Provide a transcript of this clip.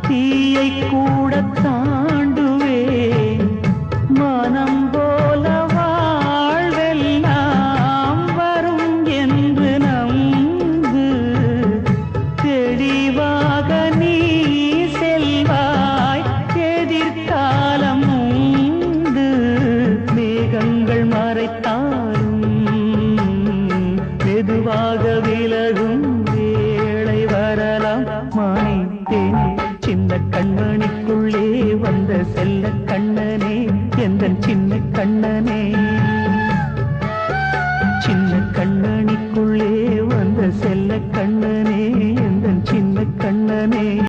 தீயை கூட தாண்டுவேன் மனம் போல வாழ்வெல்லாம் வரும் என்று நம்பு தெளிவாக நீ செல்வாய் எதிர்காலம் உண்டு மேகங்கள் மறைத்தாலும் மெதுவாக விலகும் வேளை வரலாம் மானே தேனே சின்ன கண்மணிக்குள்ளே வந்த செல்ல கண்ணனே எந்தன் சின்ன கண்ணனே சின்ன கண்ணனிக்குள்ளே வந்த செல்ல கண்ணனே எந்தன் சின்ன கண்ணனே